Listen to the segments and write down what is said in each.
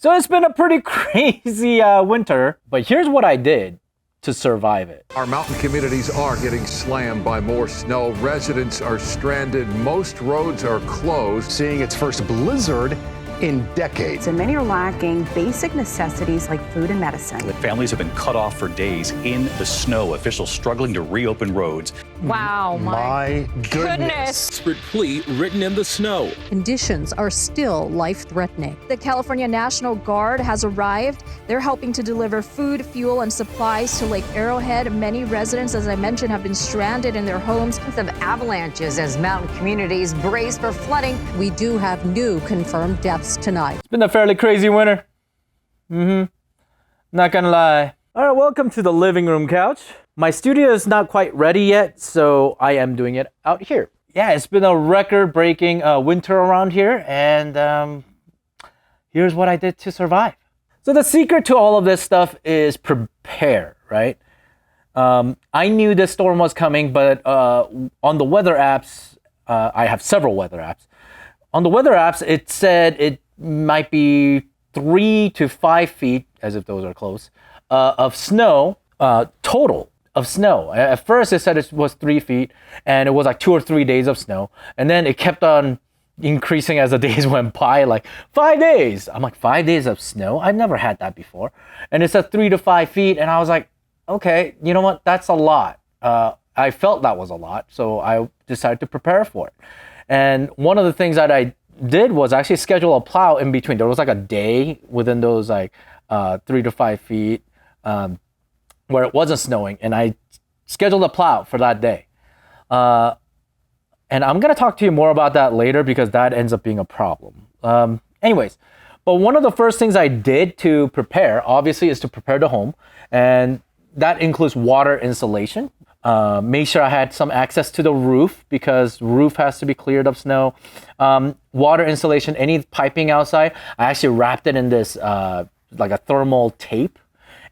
So it's been a pretty crazy winter, but here's what I did to survive it. Our mountain communities are getting slammed by more snow. Residents are stranded. Most roads are closed. Seeing its first blizzard in decades. And many are lacking basic necessities like food and medicine. Families have been cut off for days in the snow. Officials struggling to reopen roads. Wow, my goodness. Desperate plea written in the snow. Conditions are still life-threatening. The California National Guard has arrived. They're helping to deliver food, fuel, and supplies to Lake Arrowhead. Many residents, as I mentioned, have been stranded in their homes. Of avalanches as mountain communities brace for flooding. We do have new confirmed deaths tonight. It's been a fairly crazy winter. Not gonna lie. All right, welcome to the living room couch. My studio is not quite ready yet, so I am doing it out here. Yeah, it's been a record-breaking winter around here, and here's what I did to survive. So the secret to all of this stuff is prepare, right? I knew this storm was coming, but on the weather apps, I have several weather apps. On the weather apps, it said it might be 3 to 5 feet, as if those are close, of snow, total of snow. At first, it said it was 3 feet, and it was like 2 or 3 days of snow. And then it kept on increasing as the days went by, like 5 days. I'm like, 5 days of snow? I've never had that before. And it said 3 to 5 feet, and I was like, okay, you know what? That's a lot. I felt that was a lot, so I decided to prepare for it. And one of the things that I did was actually schedule a plow in between. There was like a day within those like 3 to 5 feet where it wasn't snowing, and I scheduled a plow for that day. And I'm gonna talk to you more about that later because that ends up being a problem. Anyways, but one of the first things I did to prepare, obviously, is to prepare the home, and that includes water insulation. Make sure I had some access to the roof because roof has to be cleared of snow. Water insulation, any piping outside, I actually wrapped it in this like a thermal tape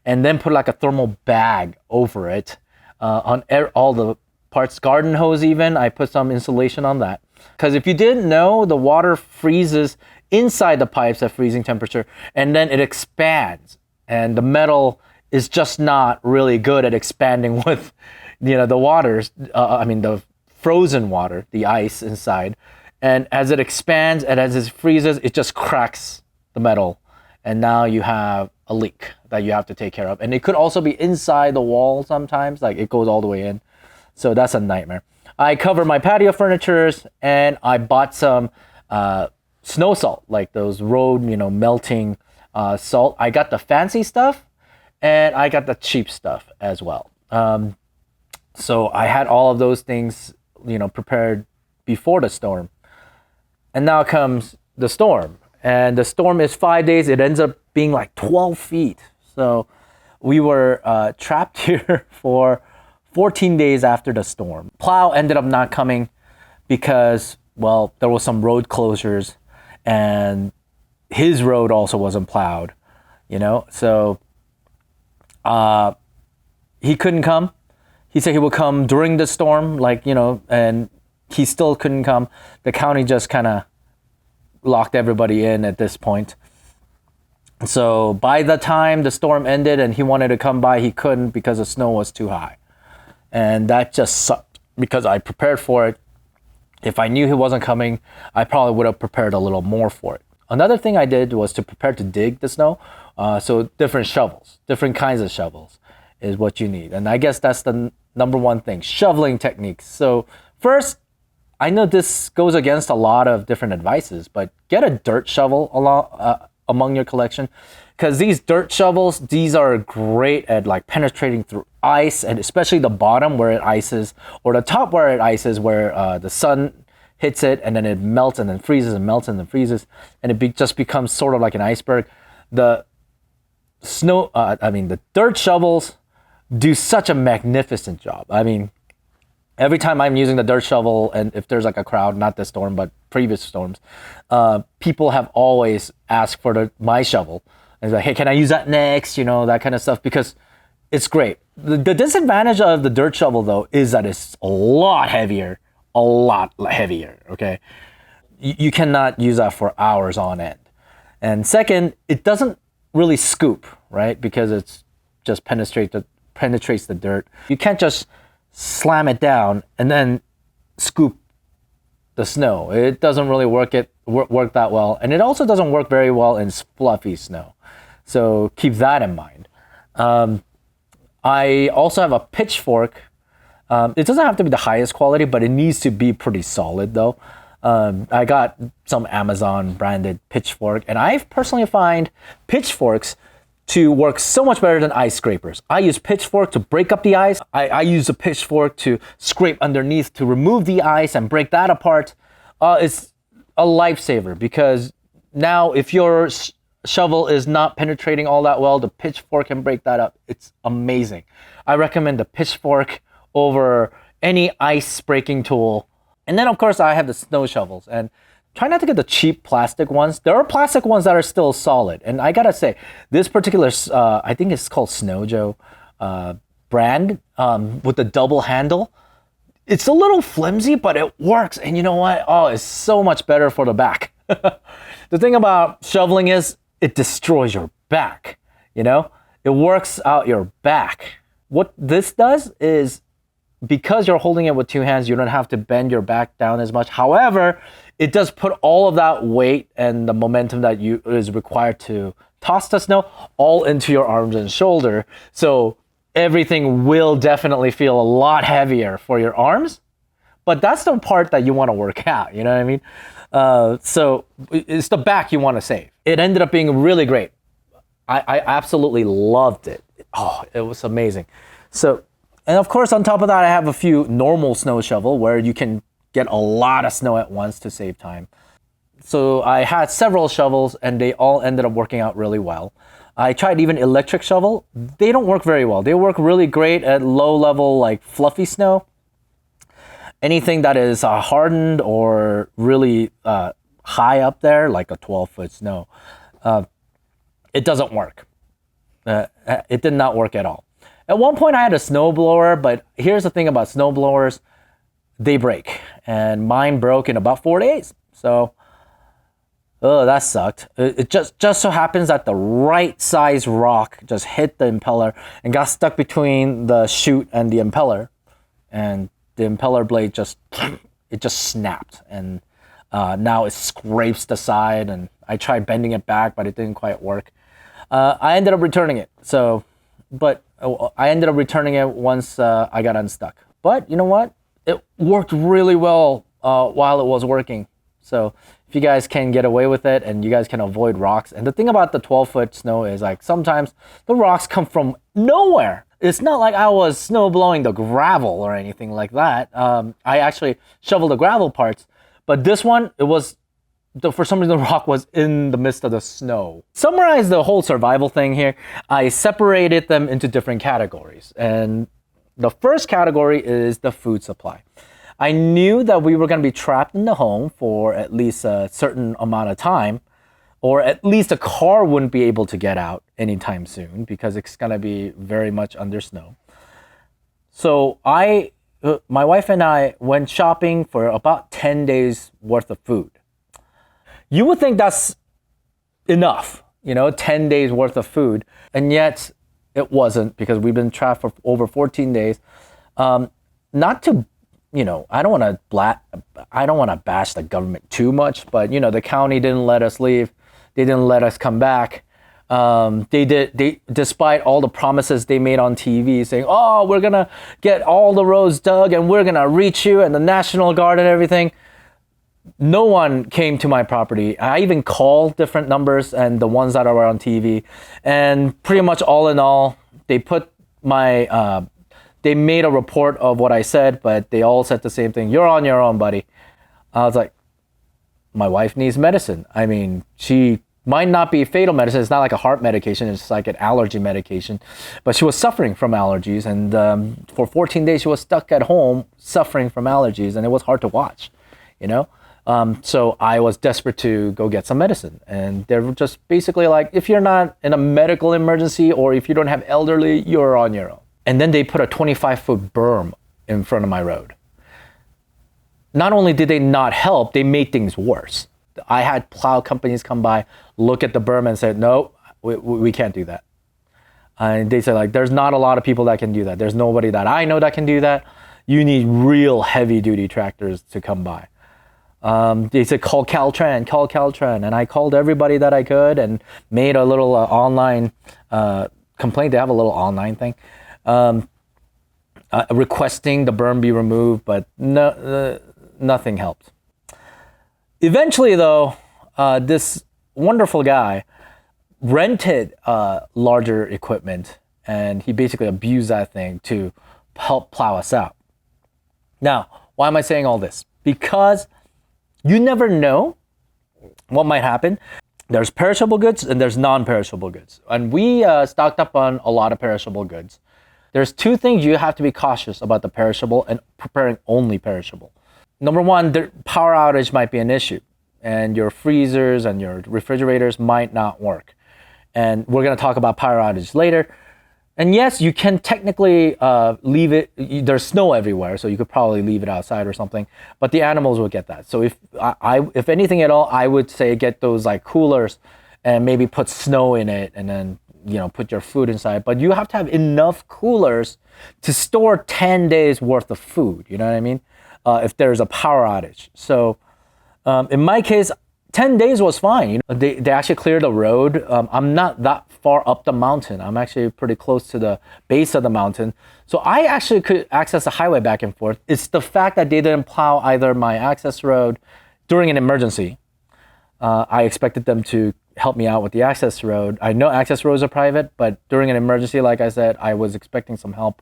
and then put like a thermal bag over it on all the parts. Garden hose even, I put some insulation on that. Because if you didn't know, the water freezes inside the pipes at freezing temperature and then it expands. And the metal is just not really good at expanding with the waters, the frozen water, the ice inside. And as it expands and as it freezes, it just cracks the metal. And now you have a leak that you have to take care of. And it could also be inside the wall sometimes, like it goes all the way in. So that's a nightmare. I cover my patio furnitures and I bought some snow salt, like those road, melting salt. I got the fancy stuff and I got the cheap stuff as well. So I had all of those things, prepared before the storm. And now comes the storm. And the storm is 5 days. It ends up being like 12 feet. So we were trapped here for 14 days after the storm. Plow ended up not coming because, well, there was some road closures and his road also wasn't plowed, So he couldn't come. He said he would come during the storm, and he still couldn't come. The county just kind of locked everybody in at this point. So by the time the storm ended and he wanted to come by, he couldn't because the snow was too high. And that just sucked because I prepared for it. If I knew he wasn't coming, I probably would have prepared a little more for it. Another thing I did was to prepare to dig the snow. So different shovels, different kinds of shovels is what you need. And I guess that's the number one thing, shoveling techniques. So first, I know this goes against a lot of different advices, but get a dirt shovel among your collection because these dirt shovels, these are great at like penetrating through ice, and especially the bottom where it ices or the top where it ices, where the sun hits it and then it melts and then freezes and melts and then freezes, and it just becomes sort of like an iceberg. The dirt shovels do such a magnificent job. Every time I'm using the dirt shovel, and if there's like a crowd, not this storm, but previous storms, people have always asked for my shovel. And it's like, hey, can I use that next? That kind of stuff, because it's great. The disadvantage of the dirt shovel, though, is that it's a lot heavier, okay? You cannot use that for hours on end. And second, it doesn't really scoop, right? Because it's just penetrates the dirt. You can't just slam it down and then scoop the snow. It doesn't really work that well. And it also doesn't work very well in fluffy snow. So keep that in mind. I also have a pitchfork. It doesn't have to be the highest quality, but it needs to be pretty solid though. I got some Amazon branded pitchfork, and I personally find pitchforks to work so much better than ice scrapers. I use pitchfork to break up the ice. I use a pitchfork to scrape underneath to remove the ice and break that apart. It's a lifesaver because now if your shovel is not penetrating all that well, the pitchfork can break that up. It's amazing. I recommend the pitchfork over any ice breaking tool. And then of course I have the snow shovels, and try not to get the cheap plastic ones. There are plastic ones that are still solid. And I gotta say, this particular, I think it's called Snow Joe brand with the double handle. It's a little flimsy, but it works. And you know what? Oh, it's so much better for the back. The thing about shoveling is it destroys your back, you know? It works out your back. What this does is, because you're holding it with two hands, you don't have to bend your back down as much. However, it does put all of that weight and the momentum that is required to toss the snow all into your arms and shoulder. So everything will definitely feel a lot heavier for your arms. But that's the part that you want to work out, you know what I mean? So it's the back you want to save. It ended up being really great. I absolutely loved it. Oh, it was amazing. So, and of course, on top of that, I have a few normal snow shovel where you can get a lot of snow at once to save time. So I had several shovels and they all ended up working out really well. I tried even electric shovel. They don't work very well. They work really great at low level, like fluffy snow. Anything that is hardened or really high up there, like a 12-foot snow, it doesn't work. It did not work at all. At one point I had a snowblower, but here's the thing about snowblowers, they break. And mine broke in about 4 days. So, that sucked. It just so happens that the right size rock just hit the impeller and got stuck between the chute and the impeller. And the impeller blade just snapped. And now it scrapes the side, and I tried bending it back, but it didn't quite work. I ended up returning it. But I ended up returning it once I got unstuck. But you know what? It worked really well while it was working. So if you guys can get away with it and you guys can avoid rocks. And the thing about the 12-foot snow is, like, sometimes the rocks come from nowhere. It's not like I was snow blowing the gravel or anything like that. I actually shoveled the gravel parts. But this one, for some reason, the rock was in the midst of the snow. Summarize the whole survival thing here. I separated them into different categories. And the first category is the food supply. I knew that we were going to be trapped in the home for at least a certain amount of time, or at least a car wouldn't be able to get out anytime soon because it's going to be very much under snow. So my wife and I went shopping for about 10 days worth of food. You would think that's enough, 10 days worth of food. And yet it wasn't, because we've been trapped for over 14 days. Not to, I don't want to bash the government too much, but the county didn't let us leave. They didn't let us come back. They despite all the promises they made on TV saying, oh, we're going to get all the roads dug and we're going to reach you, and the National Guard and everything. No one came to my property. I even called different numbers and the ones that are on TV. And pretty much all in all, they made a report of what I said, but they all said the same thing. You're on your own, buddy. I was like, my wife needs medicine. I mean, she might not be fatal medicine. It's not like a heart medication. It's like an allergy medication. But she was suffering from allergies. And for 14 days, she was stuck at home suffering from allergies. And it was hard to watch, So I was desperate to go get some medicine. And they're just basically like, if you're not in a medical emergency or if you don't have elderly, you're on your own. And then they put a 25-foot berm in front of my road. Not only did they not help, they made things worse. I had plow companies come by, look at the berm and say, no, we can't do that. And they say like, there's not a lot of people that can do that. There's nobody that I know that can do that. You need real heavy duty tractors to come by. They said, call Caltrans. And I called everybody that I could and made a little online complaint. They have a little online thing. Requesting the berm be removed, but nothing helped. Eventually, though, this wonderful guy rented larger equipment, and he basically abused that thing to help plow us out. Now, why am I saying all this? Because you never know what might happen. There's perishable goods and there's non-perishable goods. And we stocked up on a lot of perishable goods. There's two things you have to be cautious about the perishable and preparing only perishable. Number one, the power outage might be an issue, and your freezers and your refrigerators might not work. And we're going to talk about power outage later. And yes, you can technically leave it. There's snow everywhere, so you could probably leave it outside or something. But the animals will get that. So if anything at all, I would say get those like coolers and maybe put snow in it, and then put your food inside. But you have to have enough coolers to store 10 days worth of food. You know what I mean? If there's a power outage. So in my case, 10 days was fine. They actually cleared the road. I'm not that far up the mountain. I'm actually pretty close to the base of the mountain. So I actually could access the highway back and forth. It's the fact that they didn't plow either my access road during an emergency. I expected them to help me out with the access road. I know access roads are private, but during an emergency, like I said, I was expecting some help.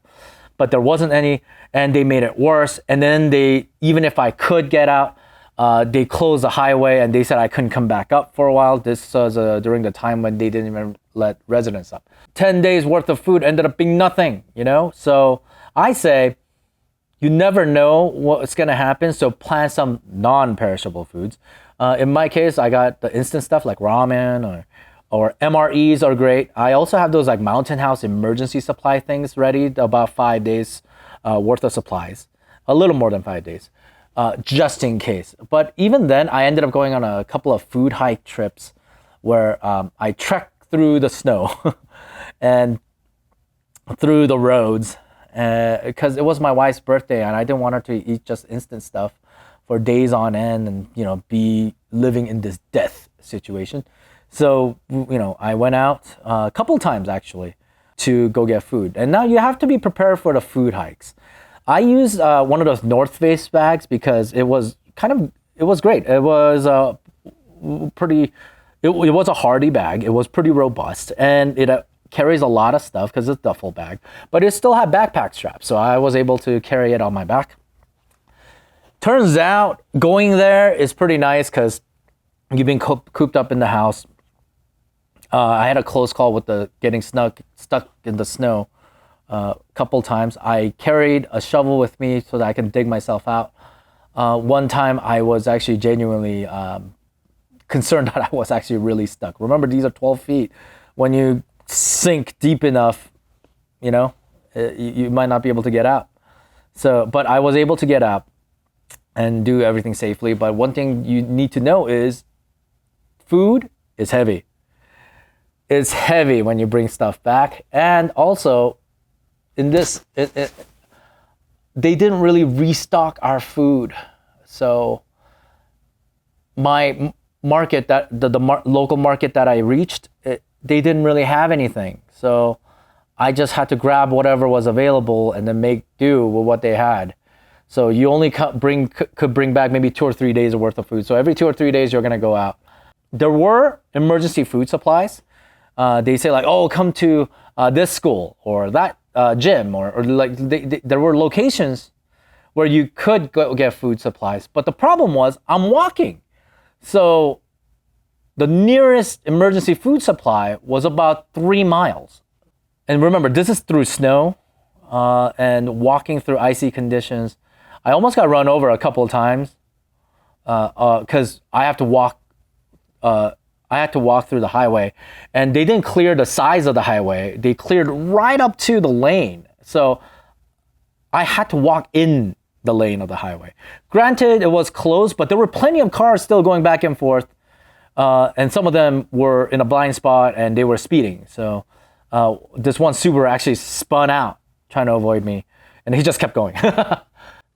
But there wasn't any, and they made it worse. And then even if I could get out, they closed the highway, and they said I couldn't come back up for a while. This was during the time when they didn't even let residents up. 10 days worth of food ended up being nothing, So I say, you never know what's going to happen, so plan some non-perishable foods. In my case, I got the instant stuff like ramen or MREs are great. I also have those like Mountain House emergency supply things ready, about 5 days worth of supplies, a little more than 5 days. Just in case. But even then, I ended up going on a couple of food hike trips where I trekked through the snow and through the roads because it was my wife's birthday, and I didn't want her to eat just instant stuff for days on end and be living in this death situation. So I went out a couple times actually to go get food. And now you have to be prepared for the food hikes. I used one of those North Face bags because it was great. It was it was a hardy bag. It was pretty robust, and it carries a lot of stuff because it's a duffel bag, but it still had backpack straps. So I was able to carry it on my back. Turns out going there is pretty nice because you've been cooped up in the house. I had a close call with getting stuck in the snow. A couple times. I carried a shovel with me so that I can dig myself out. One time I was actually genuinely concerned that I was actually really stuck. Remember, these are 12 feet. When you sink deep enough, you might not be able to get out. But I was able to get out and do everything safely. But one thing you need to know is food is heavy. It's heavy when you bring stuff back. And also, in this, they didn't really restock our food. So my market, the local market that I reached, they didn't really have anything. So I just had to grab whatever was available and then make do with what they had. So you only could bring back maybe 2 or 3 days worth of food. So every 2 or 3 days you're gonna go out. There were emergency food supplies. They say like, oh, come to this school or that gym or like there were locations where you could go get food supplies. But the problem was I'm walking. So the nearest emergency food supply was about 3 miles. And remember, this is through snow and walking through icy conditions. I almost got run over a couple of times because I have to walk. I had to walk through the highway, and they didn't clear the size of the highway. They cleared right up to the lane. So I had to walk in the lane of the highway. Granted, it was closed, but there were plenty of cars still going back and forth. and some of them were in a blind spot and they were speeding. So this one Subaru actually spun out trying to avoid me, and he just kept going.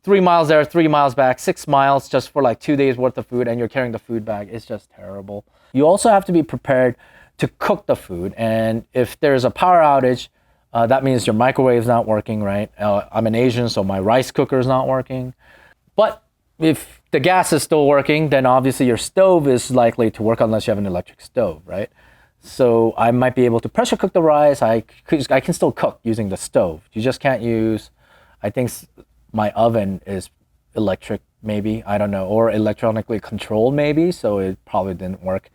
3 miles there, 3 miles back, 6 miles just for like 2 days worth of food, and you're carrying the food bag. It's just terrible. You also have to be prepared to cook the food, and if there's a power outage, that means your microwave's not working, right? I'm an Asian, so my rice cooker is not working. But if the gas is still working, then obviously your stove is likely to work unless you have an electric stove, right? So I might be able to pressure cook the rice. I can still cook using the stove. You just can't use, I think my oven is electric maybe, I don't know, or electronically controlled maybe, so it probably didn't work.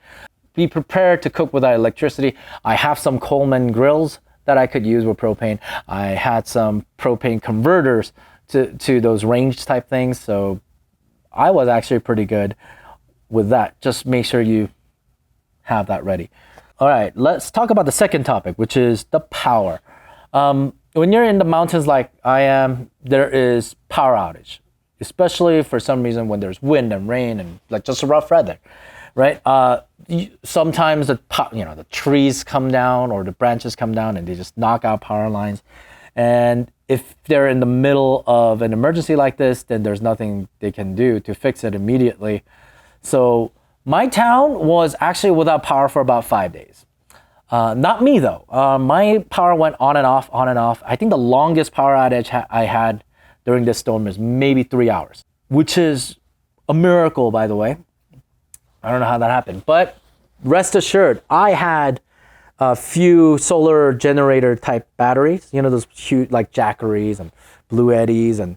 Be prepared to cook without electricity. I have some Coleman grills that I could use with propane. I had some propane converters to those range type things, so I was actually pretty good with that. Just make sure you have that ready. All right, let's talk about the second topic, which is the power. When you're in the mountains like I am, there is power outage, especially for some reason when there's wind and rain and like just rough weather, right? Sometimes the trees come down or the branches come down and they just knock out power lines. And if they're in the middle of an emergency like this, then there's nothing they can do to fix it immediately. So my town was actually without power for about 5 days. Not me though. My power went on and off, on and off. I think the longest power outage I had during this storm is maybe 3 hours, which is a miracle, by the way. I don't know how that happened, but rest assured, I had a few solar generator type batteries. You know, those huge like Jackeries and Blue Eddies and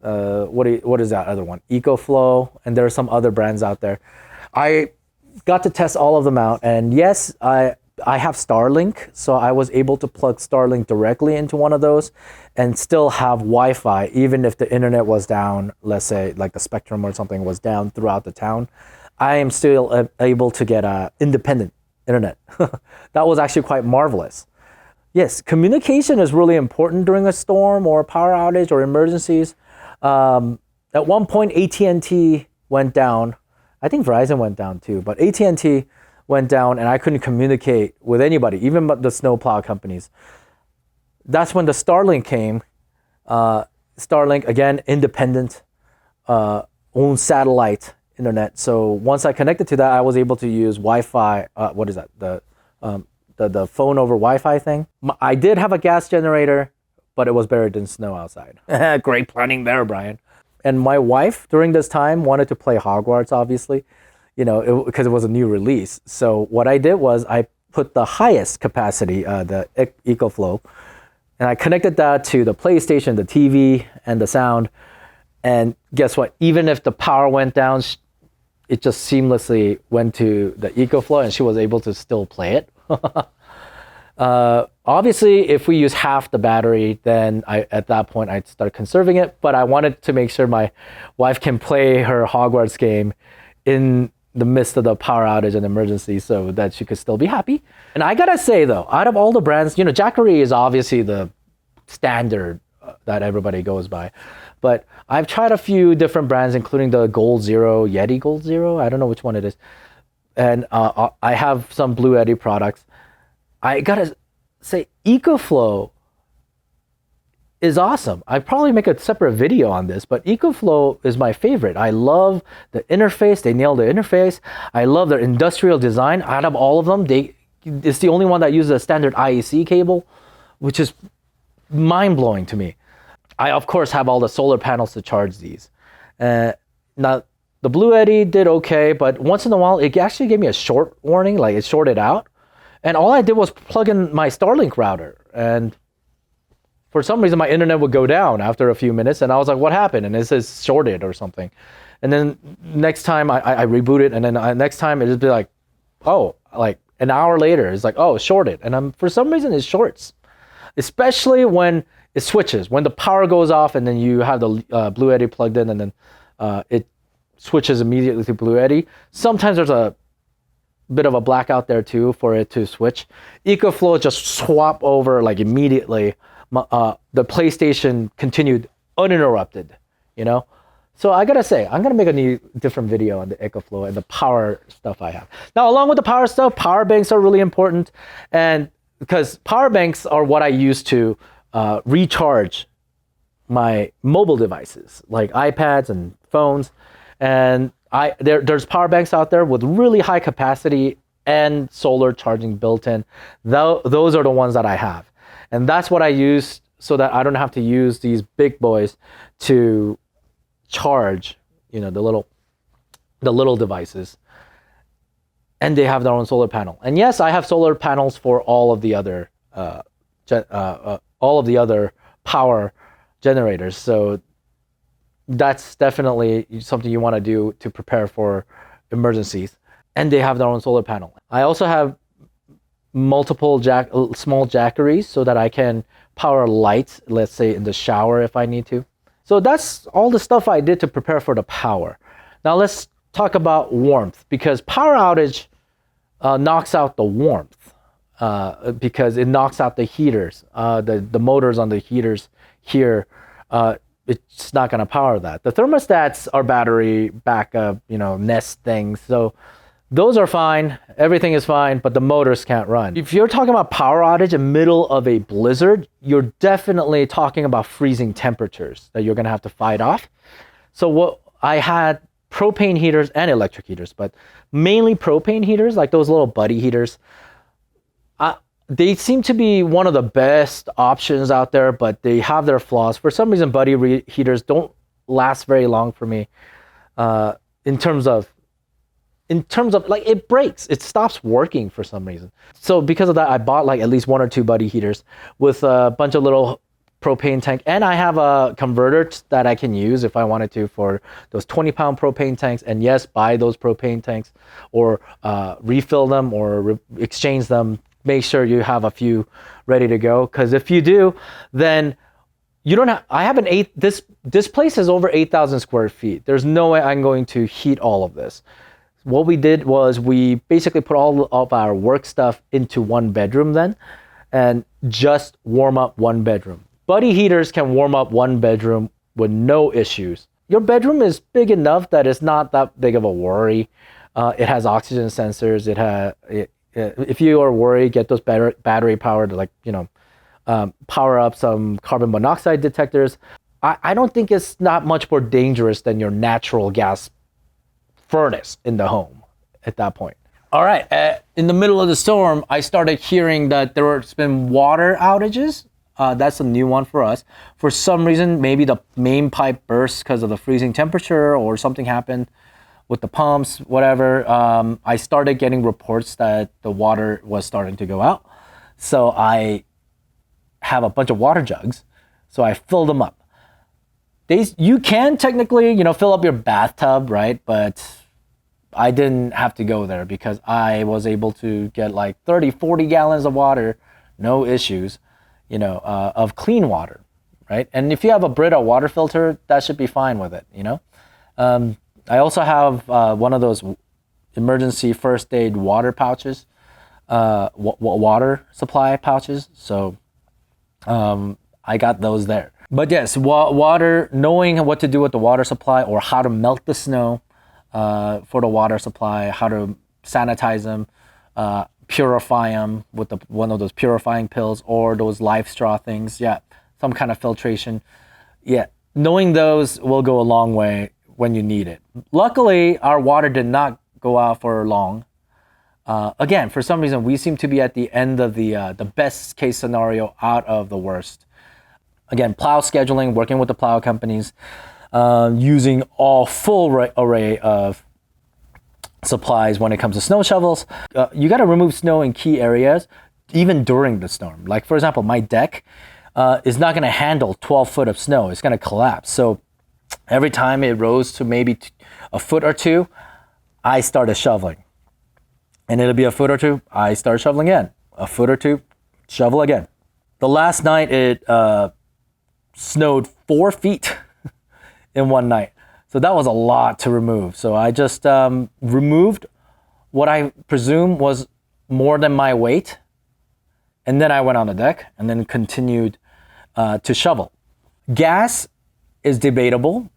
what is that other one? EcoFlow, and there are some other brands out there. I got to test all of them out, and yes, I have Starlink, so I was able to plug Starlink directly into one of those and still have Wi-Fi, even if the internet was down, let's say like the Spectrum or something was down throughout the town. I am still able to get independent internet. That was actually quite marvelous. Yes, communication is really important during a storm or a power outage or emergencies. At one point, AT&T went down. I think Verizon went down too, but AT&T went down and I couldn't communicate with anybody, even the snowplow companies. That's when the Starlink came. Starlink, again, independent, own satellite internet. So once I connected to that, I was able to use Wi-Fi. What is that? The phone over Wi-Fi thing. I did have a gas generator, but it was buried in snow outside. Great planning there, Brian. And my wife during this time wanted to play Hogwarts, obviously, because it was a new release. So what I did was I put the highest capacity, the EcoFlow, and I connected that to the PlayStation, the TV, and the sound. And guess what? Even if the power went down, it just seamlessly went to the EcoFlow, and she was able to still play it. Obviously, if we use half the battery, then at that point I'd start conserving it. But I wanted to make sure my wife can play her Hogwarts game in the midst of the power outage and emergency, so that she could still be happy. And I gotta say though, out of all the brands, Jackery is obviously the standard that everybody goes by. But I've tried a few different brands, including the Gold Zero, Yeti Gold Zero. I don't know which one it is. And I have some Blue Eddy products. I gotta say, EcoFlow is awesome. I'd probably make a separate video on this, but EcoFlow is my favorite. I love the interface. They nailed the interface. I love their industrial design. Out of all of them, it's the only one that uses a standard IEC cable, which is mind-blowing to me. I, of course, have all the solar panels to charge these. Now, the Blue Eddy did okay, but once in a while, it actually gave me a short warning, like it shorted out. And all I did was plug in my Starlink router. And for some reason, my internet would go down after a few minutes. And I was like, what happened? And it says shorted or something. And then next time I reboot it. And then next time it'd be like, oh, like an hour later, it's like, oh, shorted. And for some reason, it shorts. Especially when it switches. When the power goes off and then you have the Blue Eddy plugged in and then it switches immediately to Blue Eddy. Sometimes there's a bit of a blackout there too for it to switch. EcoFlow just swap over like immediately. The PlayStation continued uninterrupted, So I gotta say, I'm gonna make a different video on the EcoFlow and the power stuff I have. Now, along with the power stuff, power banks are really important, and because power banks are what I use to recharge my mobile devices like iPads and phones, and there's power banks out there with really high capacity and solar charging built in. Those are the ones that I have, and that's what I use so that I don't have to use these big boys to charge, you know, the little devices. And they have their own solar panel. And yes, I have solar panels for all of the other power generators. So that's definitely something you want to do to prepare for emergencies. And they have their own solar panel. I also have multiple small jackeries so that I can power lights, let's say in the shower if I need to. So that's all the stuff I did to prepare for the power. Now let's talk about warmth, because power outage knocks out the warmth because it knocks out the heaters, the motors on the heaters here. It's not going to power that. The thermostats are battery backup, you know, Nest things. So those are fine. Everything is fine, but the motors can't run. If you're talking about power outage in the middle of a blizzard, you're definitely talking about freezing temperatures that you're going to have to fight off. So what I had propane heaters and electric heaters, but mainly propane heaters, like those little buddy heaters. They seem to be one of the best options out there, but they have their flaws. For some reason, buddy heaters don't last very long for me. In terms of like, it breaks, it stops working for some reason. So because of that, I bought like at least 1 or 2 buddy heaters with a bunch of little propane tank, and I have a converter that I can use if I wanted to for those 20-pound propane tanks. And yes, buy those propane tanks or refill them or exchange them. Make sure you have a few ready to go, because if you do, then you don't have. I have this place is over 8,000 square feet. There's no way I'm going to heat all of this. What we did was we basically put all of our work stuff into one bedroom then, and just warm up one bedroom. Buddy heaters can warm up one bedroom with no issues. Your bedroom is big enough that it's not that big of a worry. It has oxygen sensors. If you are worried, get those battery powered, like, you know, power up some carbon monoxide detectors. I don't think it's not much more dangerous than your natural gas furnace in the home at that point. All right, in the middle of the storm, I started hearing that there's been water outages. That's a new one for us. For some reason, maybe the main pipe burst because of the freezing temperature or something happened with the pumps, whatever. I started getting reports that the water was starting to go out. So I have a bunch of water jugs. So I filled them up. You can technically, you know, fill up your bathtub, right? But I didn't have to go there because I was able to get like 30, 40 gallons of water, no issues, you know, of clean water, right? And if you have a Brita water filter, that should be fine with it, you know? I also have one of those emergency first aid water pouches, water supply pouches. So I got those there. But yes, water, knowing what to do with the water supply or how to melt the snow for the water supply, how to sanitize them, purify them with one of those purifying pills or those life straw things. Yeah, some kind of filtration. Yeah, knowing those will go a long way when you need it. Luckily, our water did not go out for long. Again, for some reason, we seem to be at the end of the best case scenario out of the worst. Again, plow scheduling, working with the plow companies, using all full array of supplies when it comes to snow shovels. You got to remove snow in key areas, even during the storm. Like, for example, my deck is not going to handle 12 foot of snow. It's going to collapse. So every time it rose to maybe a foot or two, I started shoveling. And it'll be a foot or two, I start shoveling again. A foot or two, shovel again. The last night it snowed 4 feet in one night. So that was a lot to remove. So I just removed what I presume was more than my weight. And then I went on the deck and then continued to shovel. Gas is debatable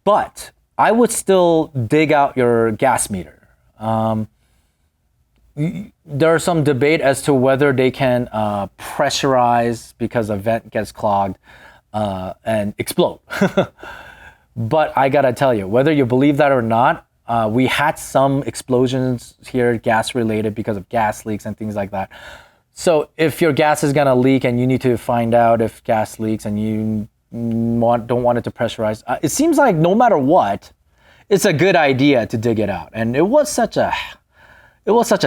But I would still dig out your gas meter. There's some debate as to whether they can pressurize because a vent gets clogged and explode. But I gotta tell you, whether you believe that or not, we had some explosions here, gas related, because of gas leaks and things like that. So if your gas is gonna leak and you need to find out if gas leaks and you don't want it to pressurize, it seems like no matter what, it's a good idea to dig it out. And it was such a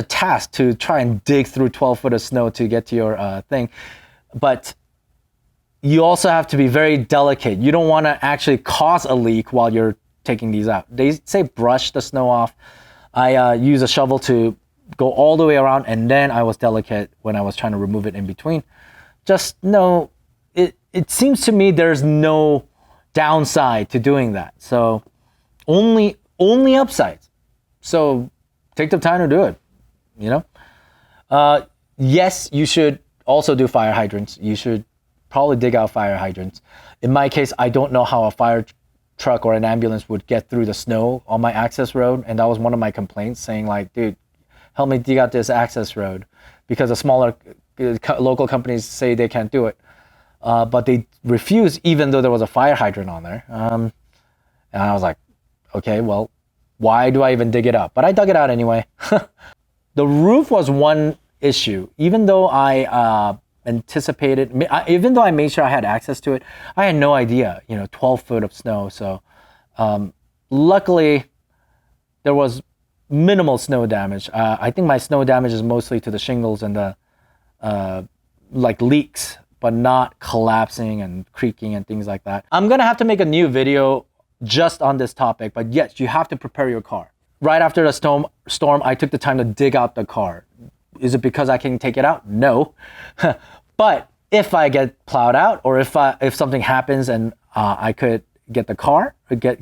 task to try and dig through 12 foot of snow to get to your thing. But you also have to be very delicate. You don't want to actually cause a leak while you're taking these out. They say brush the snow off. I use a shovel to go all the way around, and then I was delicate when I was trying to remove it in between. Just know, it seems to me there's no downside to doing that. So only upsides. So take the time to do it, you know? Yes, you should also do fire hydrants. You should probably dig out fire hydrants. In my case, I don't know how a fire truck or an ambulance would get through the snow on my access road. And that was one of my complaints, saying like, dude, help me dig out this access road, because the smaller local companies say they can't do it. But they refuse, even though there was a fire hydrant on there. And I was like, okay, well, why do I even dig it up? But I dug it out anyway. The roof was one issue. Even though I even though I made sure I had access to it, I had no idea, 12 foot of snow. So luckily, there was minimal snow damage. I think my snow damage is mostly to the shingles and the leaks, but not collapsing and creaking and things like that. I'm gonna have to make a new video just on this topic, but yes, you have to prepare your car. Right after the storm, I took the time to dig out the car. Is it because I can take it out? No. But if I get plowed out, or if something happens and I could get the car,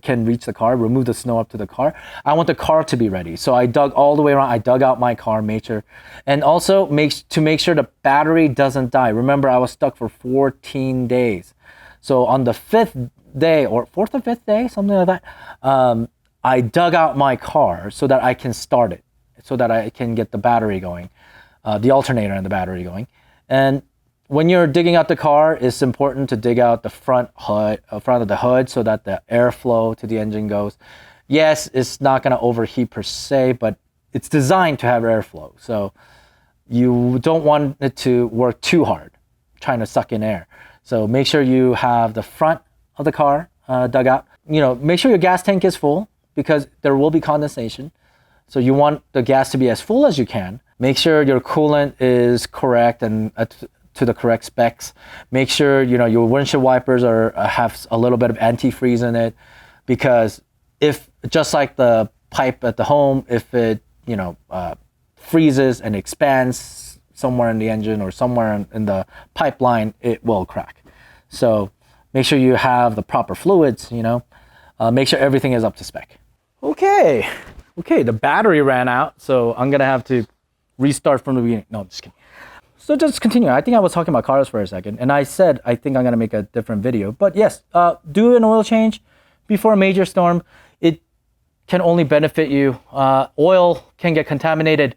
can reach the car, remove the snow up to the car, I want the car to be ready. So I dug all the way around. I dug out my car, made sure, and also to make sure the battery doesn't die. Remember, I was stuck for 14 days. So on the 5th day, or 4th or 5th day, something like that, I dug out my car so that I can start it, so that I can get the battery going, the alternator and the battery going. And when you're digging out the car, it's important to dig out the front of the hood, so that the airflow to the engine goes. Yes, it's not going to overheat per se, but it's designed to have airflow. So you don't want it to work too hard, trying to suck in air. So make sure you have the front of the car dug out. Make sure your gas tank is full, because there will be condensation. So you want the gas to be as full as you can. Make sure your coolant is correct and to the correct specs. Make sure your windshield wipers have a little bit of antifreeze in it, because if, just like the pipe at the home, if it freezes and expands somewhere in the engine or somewhere in the pipeline, it will crack. So make sure you have the proper fluids. Make sure everything is up to spec. Okay, the battery ran out, so I'm gonna have to restart from the beginning. No, I'm just kidding. So just continue. I think I was talking about cars for a second, and I said I think I'm gonna make a different video. But yes, do an oil change before a major storm. It can only benefit you. Oil can get contaminated,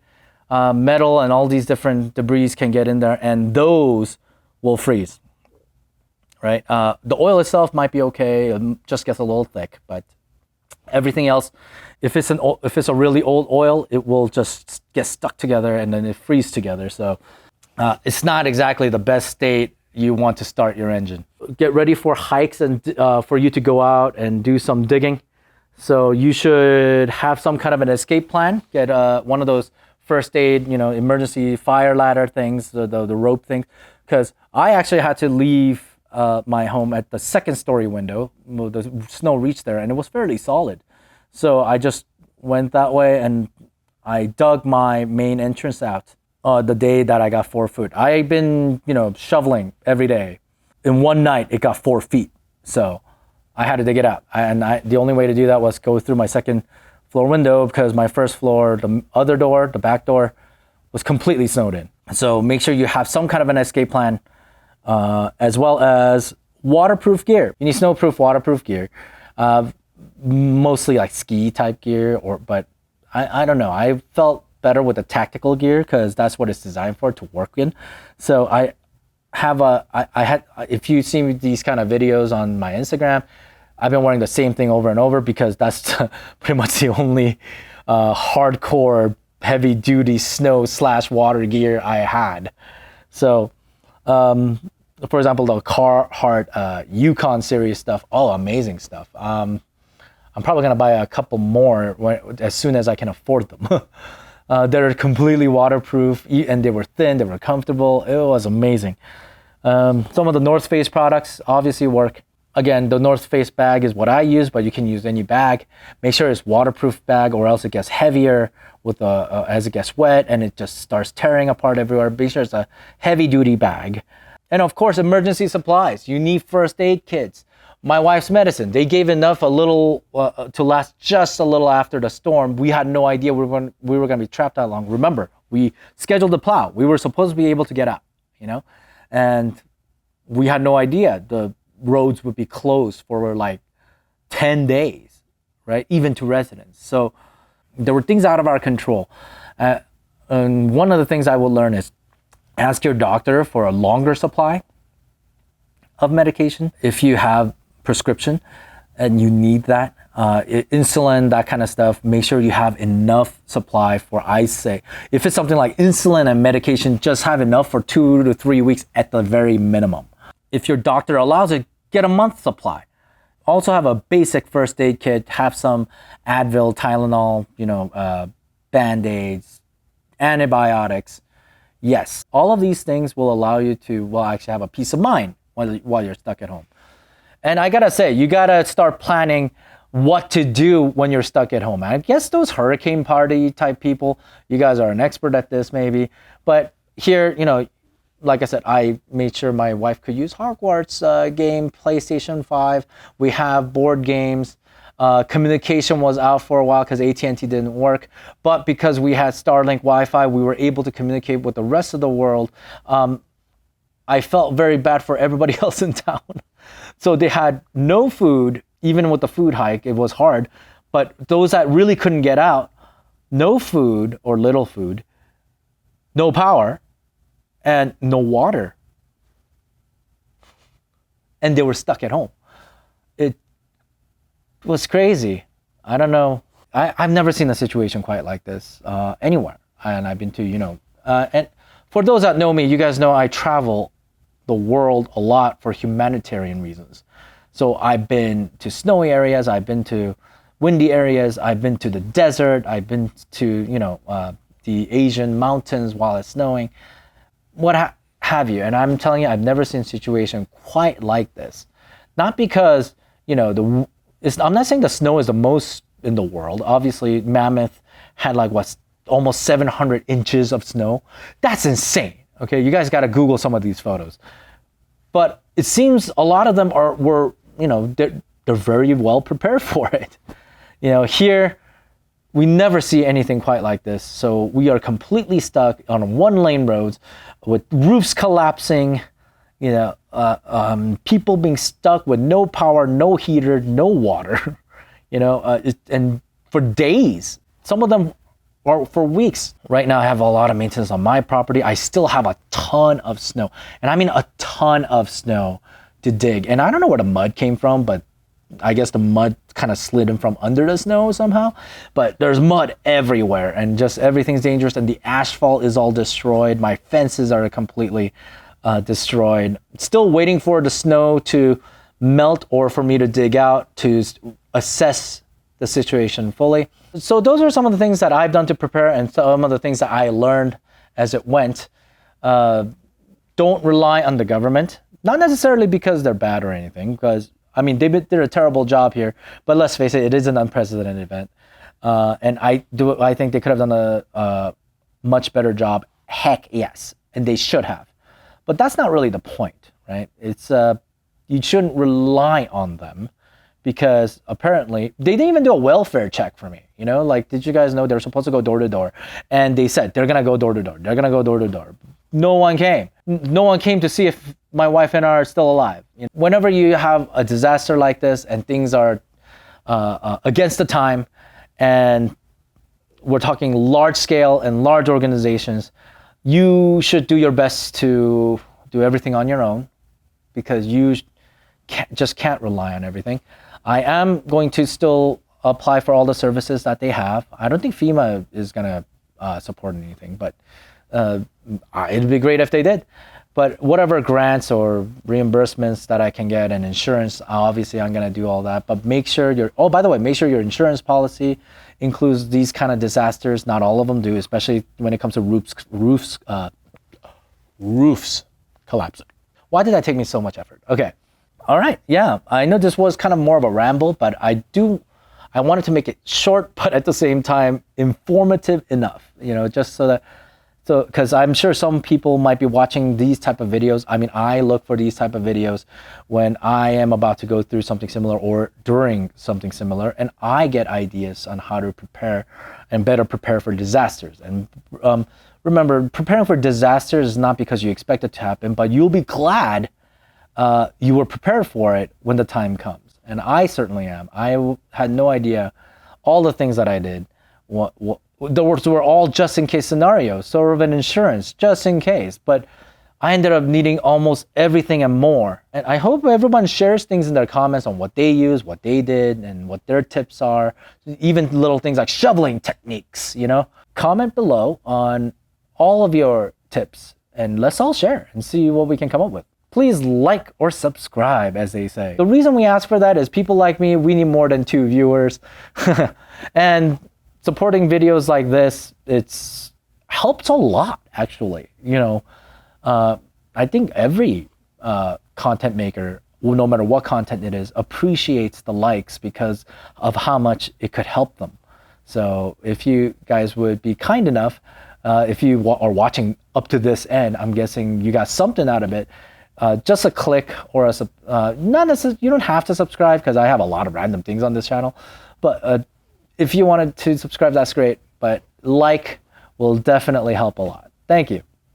metal and all these different debris can get in there, and those will freeze. Right? The oil itself might be okay, it just gets a little thick, but everything else, if it's a really old oil, it will just get stuck together and then it freezes together. So it's not exactly the best state you want to start your engine. Get ready for hikes and for you to go out and do some digging. So you should have some kind of an escape plan. Get one of those first aid, emergency fire ladder things, the rope things, because I actually had to leave my home at the 2nd story window. The snow reached there and it was fairly solid. So I just went that way and I dug my main entrance out the day that I got 4 foot. I've been, shoveling every day. In one night, it got 4 feet. So I had to dig it out. The only way to do that was go through my 2nd floor window, because my 1st floor, the other door, the back door, was completely snowed in. So make sure you have some kind of an escape plan, as well as waterproof gear. You need snowproof, waterproof gear. mostly like ski type gear, but I don't know. I felt better with the tactical gear because that's what it's designed for, to work in. So I had, if you see these kind of videos on my Instagram, I've been wearing the same thing over and over because that's pretty much the only hardcore heavy duty snow/water gear I had. So for example, the Carhartt Yukon series stuff, all amazing stuff. I'm probably gonna buy a couple more as soon as I can afford them. They're completely waterproof and they were thin, they were comfortable. It was amazing. Some of the North Face products obviously work. Again, the North Face bag is what I use, but you can use any bag. Make sure it's waterproof bag or else it gets heavier as it gets wet and it just starts tearing apart everywhere. Be sure it's a heavy duty bag. And of course, emergency supplies. You need first aid kits. My wife's medicine, they gave enough to last just a little after the storm. We had no idea we were going to be trapped that long. Remember, we scheduled the plow. We were supposed to be able to get out, and we had no idea the roads would be closed for like 10 days, right? Even to residents. So there were things out of our control. And one of the things I will learn is ask your doctor for a longer supply of medication. If you have prescription and you need that, insulin, that kind of stuff, make sure you have enough supply for, I say, if it's something like insulin and medication, just have enough for 2 to 3 weeks at the very minimum. If your doctor allows it, get a month supply. Also have a basic first aid kit, have some Advil, Tylenol, Band-Aids, antibiotics. Yes, all of these things will allow you to, actually have a peace of mind while you're stuck at home. And I gotta say, you gotta start planning what to do when you're stuck at home. I guess those hurricane party type people, you guys are an expert at this maybe. But here, like I said, I made sure my wife could use Hogwarts game, PlayStation 5. We have board games. Communication was out for a while because AT&T didn't work. But because we had Starlink Wi-Fi, we were able to communicate with the rest of the world. I felt very bad for everybody else in town. So they had no food, even with the food hike, it was hard. But those that really couldn't get out, no food or little food, no power, and no water. And they were stuck at home. It was crazy. I don't know. I've never seen a situation quite like this anywhere. And I've been to, and for those that know me, you guys know I travel the world a lot for humanitarian reasons. So I've been to snowy areas, I've been to windy areas, I've been to the desert, I've been to, the Asian mountains while it's snowing, what have you. And I'm telling you, I've never seen a situation quite like this. Not because, I'm not saying the snow is the most in the world. Obviously, Mammoth had almost 700 inches of snow. That's insane. Okay, you guys got to Google some of these photos. But it seems a lot of them were they're very well prepared for it. Here we never see anything quite like this. So we are completely stuck on one-lane roads with roofs collapsing, people being stuck with no power, no heater, no water, and for days. Some of them or for weeks. Right now I have a lot of maintenance on my property. I still have a ton of snow, and I mean a ton of snow to dig. And I don't know where the mud came from, but I guess the mud kind of slid in from under the snow somehow. But there's mud everywhere and just everything's dangerous, and the asphalt is all destroyed. My fences are completely destroyed. Still waiting for the snow to melt or for me to dig out to assess the situation fully. So those are some of the things that I've done to prepare and some of the things that I learned as it went. Don't rely on the government, not necessarily because they're bad or anything, because I mean, they did a terrible job here, but let's face it, it is an unprecedented event. And I think they could have done a much better job. Heck yes, and they should have. But that's not really the point, right? It's you shouldn't rely on them, because apparently they didn't even do a welfare check for me. Did you guys know they're supposed to go door to door? And they said they're gonna go door to door. They're gonna go door to door. No one came. No one came to see if my wife and I are still alive. Whenever you have a disaster like this and things are against the time, and we're talking large scale and large organizations, you should do your best to do everything on your own, because you can't rely on everything. I am going to still apply for all the services that they have. I don't think FEMA is going to support anything, but it'd be great if they did. But whatever grants or reimbursements that I can get, and insurance, obviously I'm going to do all that. But make sure by the way, make sure your insurance policy includes these kind of disasters. Not all of them do, especially when it comes to roofs collapsing. Why did that take me so much effort? Okay. All right. Yeah, I know this was kind of more of a ramble, but I wanted to make it short, but at the same time informative enough, just because I'm sure some people might be watching these type of videos. I mean, I look for these type of videos when I am about to go through something similar or during something similar, and I get ideas on how to prepare and better prepare for disasters. And remember, preparing for disasters is not because you expect it to happen, but you'll be glad you were prepared for it when the time comes. And I certainly am. I had no idea all the things that I did. Those were all just in case scenarios, sort of an insurance, just in case. But I ended up needing almost everything and more. And I hope everyone shares things in their comments on what they use, what they did, and what their tips are. Even little things like shoveling techniques, Comment below on all of your tips, and let's all share and see what we can come up with. Please like or subscribe, as they say. The reason we ask for that is people like me, we need more than 2 viewers. And supporting videos like this, it's helps a lot, actually. I think every content maker, no matter what content it is, appreciates the likes because of how much it could help them. So if you guys would be kind enough, if you are watching up to this end, I'm guessing you got something out of it. Just a click or not necessarily, you don't have to subscribe, because I have a lot of random things on this channel. But if you wanted to subscribe, that's great. But like will definitely help a lot. Thank you.